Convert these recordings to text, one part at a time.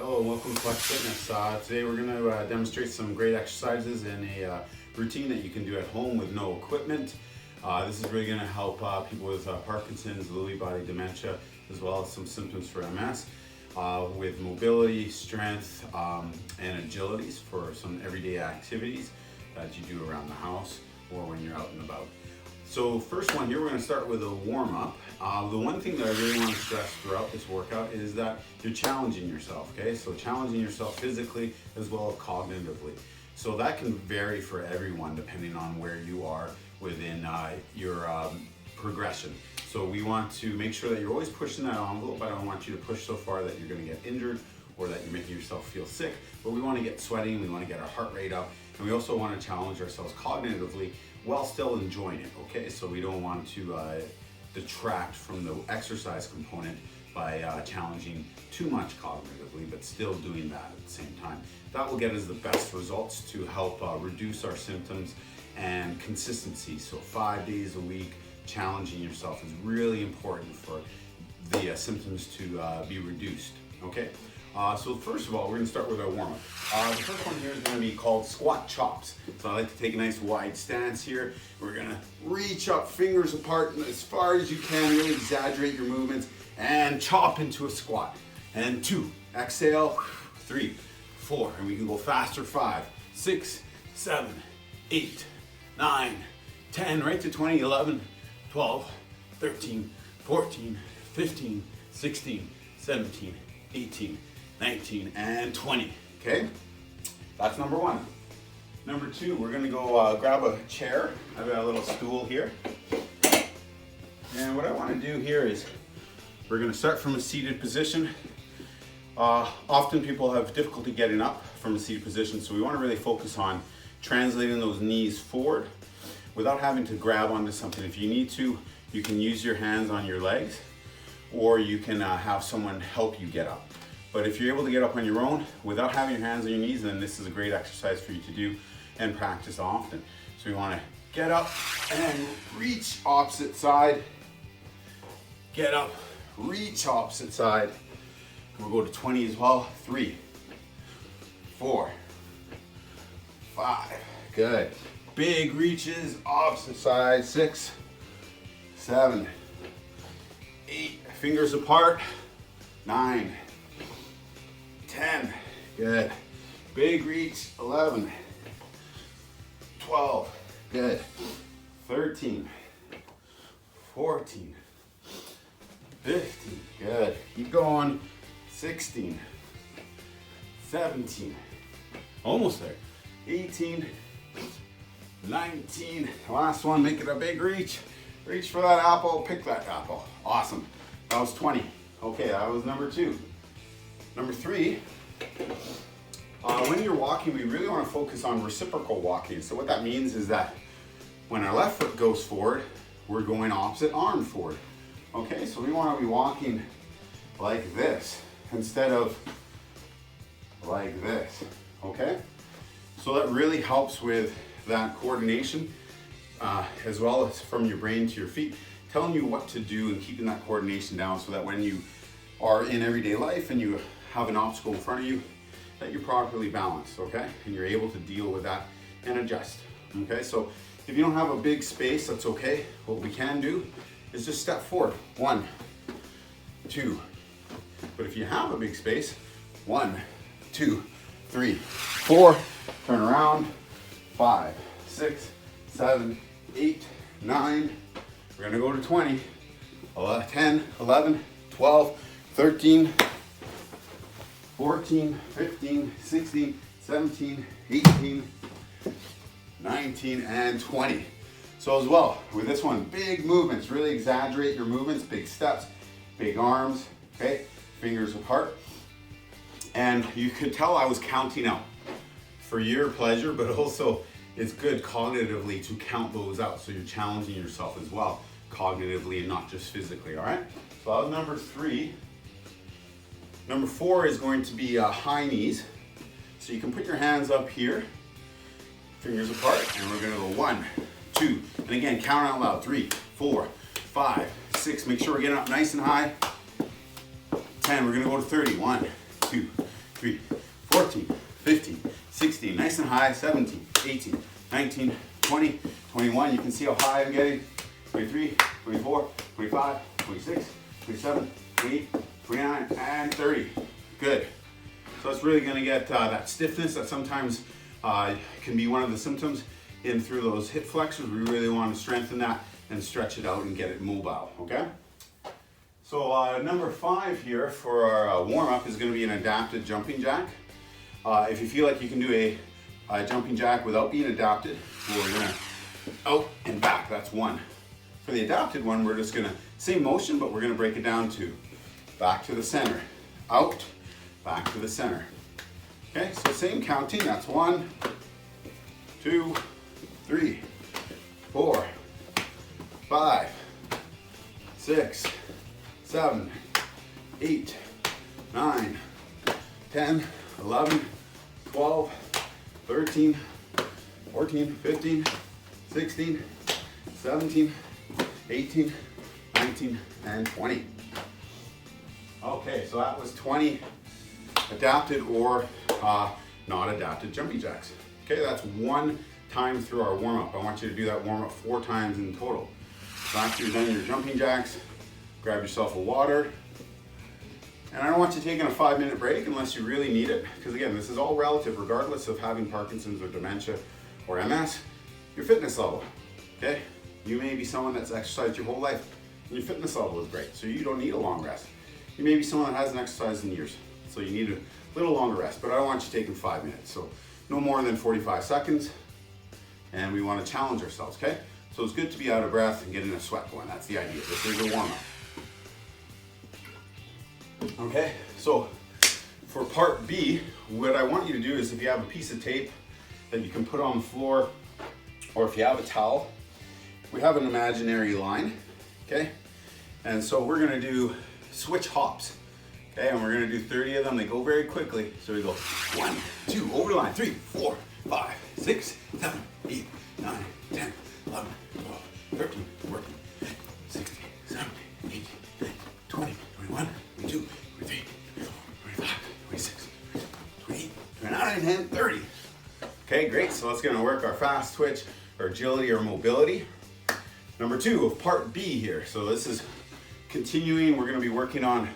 Hello and welcome to Flex Fitness. Today we're going to demonstrate some great exercises in a routine that you can do at home with no equipment. This is really going to help people with Parkinson's, Lewy body dementia, as well as some symptoms for MS, with mobility, strength, and agilities for some everyday activities that you do around the house or when you're out and about. So first one here, we're going to start with a warm-up. The one thing that I really want to stress throughout this workout is that you're challenging yourself, okay? So challenging yourself physically as well as cognitively. So that can vary for everyone depending on where you are within your progression. So we want to make sure that you're always pushing that envelope. I don't want you to push so far that you're going to get injured or that you're making yourself feel sick, but we want to get sweating, we want to get our heart rate up, and we also want to challenge ourselves cognitively while still enjoying it, okay? So we don't want to detract from the exercise component by challenging too much cognitively, but still doing that at the same time. That will get us the best results to help reduce our symptoms and consistency. So 5 days a week, challenging yourself is really important for the symptoms to be reduced, okay? So first of all, we're going to start with our warm-up. The first one here is going to be called squat chops. So I like to take a nice wide stance here. We're going to reach up, fingers apart as far as you can, really exaggerate your movements, and chop into a squat. And 2, exhale, 3, 4, and we can go faster, 5, 6, 7, 8, 9, 10, right to 20, 11, 12, 13, 14, 15, 16, 17, 18, 19, and 20, okay? That's number 1. Number 2, we're gonna go grab a chair. I've got a little stool here. And what I wanna do here is, we're gonna start from a seated position. Often people have difficulty getting up from a seated position, so we wanna really focus on translating those knees forward without having to grab onto something. If you need to, you can use your hands on your legs, or you can have someone help you get up. But if you're able to get up on your own without having your hands on your knees, then this is a great exercise for you to do and practice often. So we want to get up and reach opposite side. Get up, reach opposite side. We'll go to 20 as well. 3, 4, 5. Good. Big reaches, opposite side. 6, 7, 8. Fingers apart. 9, 10, good. Big reach, 11, 12, good. 13, 14, 15, good. Keep going. 16, 17, almost there. 18, 19, last one, make it a big reach. Reach for that apple, pick that apple. Awesome. That was 20. Okay, that was number 2. Number 3, when you're walking, we really want to focus on reciprocal walking. So what that means is that when our left foot goes forward, we're going opposite arm forward. Okay, so we want to be walking like this instead of like this, okay? So that really helps with that coordination, as well as from your brain to your feet, telling you what to do and keeping that coordination down so that when you are in everyday life and you have an obstacle in front of you, that you're properly balanced, okay? And you're able to deal with that and adjust, okay? So if you don't have a big space, that's okay. What we can do is just step forward. 1, 2. But if you have a big space, 1, 2, 3, 4, turn around, 5, 6, 7, 8, 9. We're gonna go to 20, 10, 11, 12, 13, 14, 15, 16, 17, 18, 19, and 20. So as well, with this one, big movements, really exaggerate your movements, big steps, big arms, okay? Fingers apart. And you could tell I was counting out for your pleasure, but also it's good cognitively to count those out so you're challenging yourself as well, cognitively and not just physically, all right? So that was number 3. Number 4 is going to be high knees. So you can put your hands up here, fingers apart, and we're gonna go 1, 2, and again, count out loud. 3, 4, 5, 6. Make sure we're getting up nice and high. 10, we're gonna go to 30. 1, 2, 3, 14, 15, 16, nice and high, 17, 18, 19, 20, 21. You can see how high I'm getting. 23, 24, 25, 26, 27, 28, 29, and 30. Good. So it's really gonna get that stiffness that sometimes can be one of the symptoms in through those hip flexors. We really want to strengthen that and stretch it out and get it mobile, okay? So number 5 here for our warm-up is gonna be an adapted jumping jack. If you feel like you can do a jumping jack without being adapted, we're gonna out and back, that's 1. For the adapted one, we're just gonna, same motion, but we're gonna break it down to back to the center, out, back to the center. Okay, so same counting, that's 1, 2, 3, 4, 5, 6, 7, 8, 9, 10, 11, 12, 13, 14, 15, 16, 17, 18, 19, and 20. Okay, so that was 20 adapted or not adapted jumping jacks. Okay, that's 1 time through our warm-up. I want you to do that warm-up 4 times in total. So after you're done your jumping jacks, grab yourself a water. And I don't want you taking a 5-minute break unless you really need it, because again, this is all relative regardless of having Parkinson's or dementia or MS, your fitness level, okay? You may be someone that's exercised your whole life and your fitness level is great, so you don't need a long rest. You may be someone that hasn't exercised in years, so you need a little longer rest, but I don't want you taking 5 minutes, so no more than 45 seconds, and we want to challenge ourselves, okay? So it's good to be out of breath and getting a sweat going. That's the idea. This is a warm-up. Okay, so for part B, what I want you to do is if you have a piece of tape that you can put on the floor, or if you have a towel, we have an imaginary line, okay? And so we're gonna do switch hops, okay? And we're gonna do 30 of them. They go very quickly. So we go 1, 2, over the line, 3, 4, 5, 6, 7, 8, 9, 10, 11, 12, 13, 14, 16, 17, 18, 19, 20, 21, 22, 23, 24, 25, 26, 28, 29, and 30. Okay, great. So that's gonna work our fast twitch, our agility, or mobility. Number 2 of part B here. So this is continuing. We're gonna be working on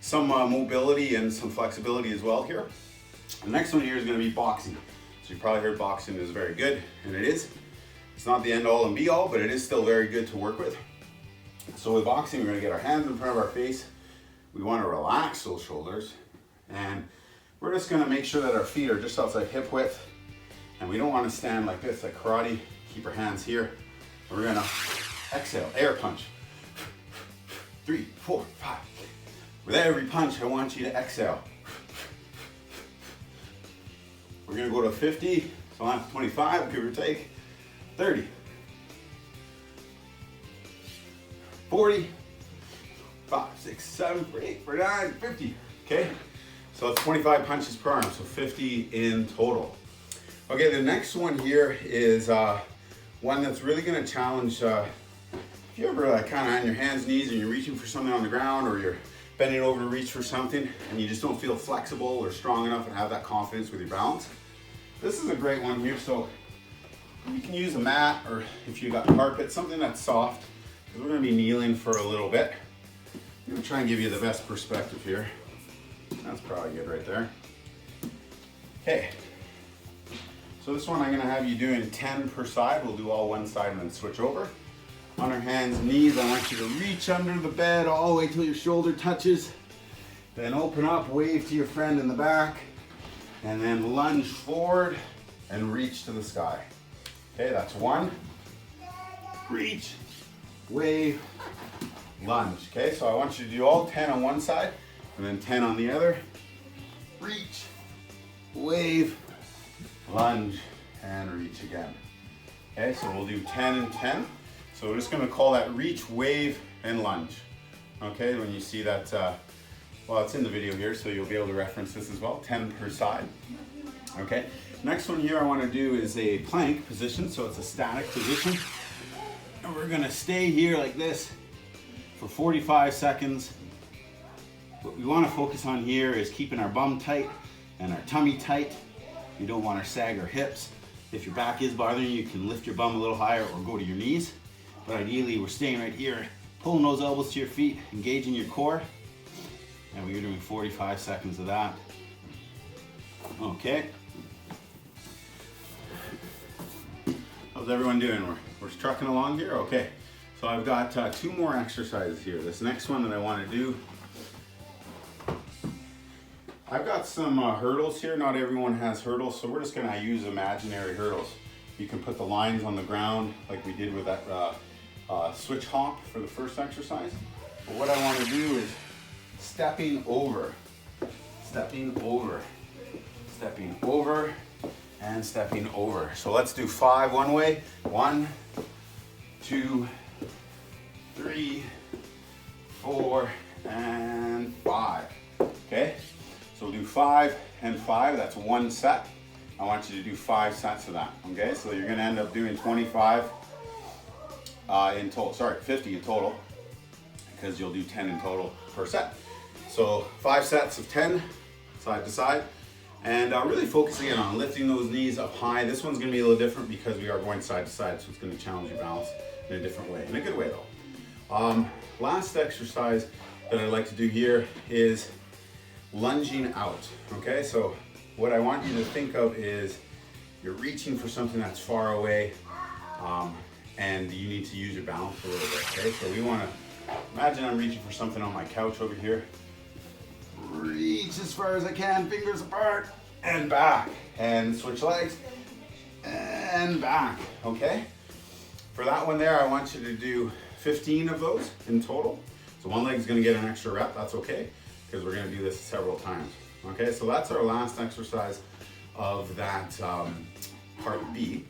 some mobility and some flexibility as well here. The next one here is gonna be boxing. So you probably heard boxing is very good, and it is. It's not the end all and be all, but it is still very good to work with. So with boxing, we're gonna get our hands in front of our face. We wanna relax those shoulders, and we're just gonna make sure that our feet are just outside hip width, and we don't wanna stand like this, like karate. Keep our hands here. We're gonna exhale, air punch. 3, 4, 5. With every punch, I want you to exhale. We're gonna go to 50, so I'm 25, give or take. 30. 40. 5, 6, 7, 8, 9, 50. Okay? So it's 25 punches per arm, so 50 in total. Okay, the next one here is one that's really gonna challenge, if you ever kind of on your hands, knees, and you're reaching for something on the ground, or you're bending over to reach for something, and you just don't feel flexible or strong enough and have that confidence with your balance. This is a great one here. So you can use a mat, or if you got carpet, something that's soft, because we're gonna be kneeling for a little bit. I'm gonna try and give you the best perspective here. That's probably good right there. Okay. So this one I'm gonna have you doing 10 per side. We'll do all one side and then switch over. On our hands and knees, I want you to reach under the bed all the way till your shoulder touches. Then open up, wave to your friend in the back, and then lunge forward and reach to the sky. Okay, that's 1. Reach, wave, lunge. Okay, so I want you to do all 10 on one side and then 10 on the other. Reach, wave, lunge, and reach again. Okay, so we'll do 10 and 10. So we're just gonna call that reach, wave, and lunge. Okay, when you see that, well, it's in the video here, so you'll be able to reference this as well, 10 per side. Okay, next one here I wanna do is a plank position, so it's a static position. And we're gonna stay here like this for 45 seconds. What we wanna focus on here is keeping our bum tight, and our tummy tight. You don't want to sag our hips. If your back is bothering you, you can lift your bum a little higher or go to your knees. But ideally, we're staying right here, pulling those elbows to your feet, engaging your core. And we're doing 45 seconds of that. Okay. How's everyone doing? We're trucking along here? Okay. So I've got 2 more exercises here. This next one that I want to do, I've got some hurdles here. Not everyone has hurdles, so we're just going to use imaginary hurdles. You can put the lines on the ground like we did with that switch hop for the first exercise. But what I want to do is stepping over, stepping over, stepping over, and stepping over. So let's do 5 one way. 1, 2, 3, 4, and 5. Okay? So we'll do 5 and 5. That's 1 set. I want you to do 5 sets of that. Okay? So you're going to end up doing 25 in total. Sorry, 50 in total, because you'll do 10 in total per set. So 5 sets of 10, side to side. And really focusing in on lifting those knees up high. This one's going to be a little different because we are going side to side, so it's going to challenge your balance in a different way, in a good way though. Last exercise that I'd like to do here is lunging out. Okay, so what I want you to think of is you're reaching for something that's far away, and you need to use your balance a little bit. Okay, so we want to imagine I'm reaching for something on my couch over here. Reach as far as I can, fingers apart, and back, and switch legs, and back. Okay, for that one there, I want you to do 15 of those in total. So one leg's going to get an extra rep. That's okay, because we're going to do this several times. Okay, so that's our last exercise of that part B.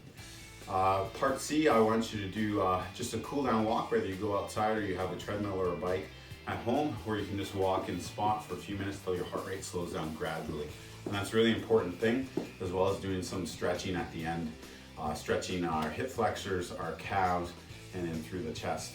Part C, I want you to do just a cool down walk, whether you go outside or you have a treadmill or a bike at home, where you can just walk in spot for a few minutes till your heart rate slows down gradually. And that's a really important thing, as well as doing some stretching at the end, stretching our hip flexors, our calves, and then through the chest.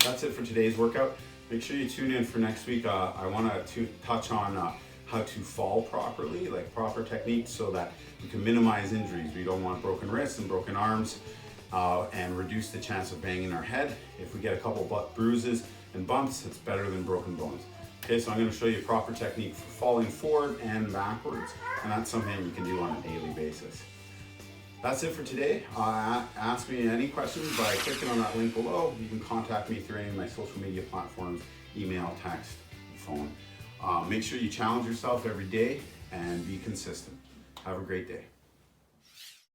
That's it for today's workout. Make sure you tune in for next week. I want to touch on how to fall properly, like proper techniques, so that you can minimize injuries. We don't want broken wrists and broken arms, and reduce the chance of banging our head. If we get a couple bruises and bumps, it's better than broken bones. Okay, so I'm going to show you a proper technique for falling forward and backwards, and that's something you can do on a daily basis. That's it for today. Ask me any questions by clicking on that link below. You can contact me through any of my social media platforms, email, text, phone. Make sure you challenge yourself every day and be consistent. Have a great day.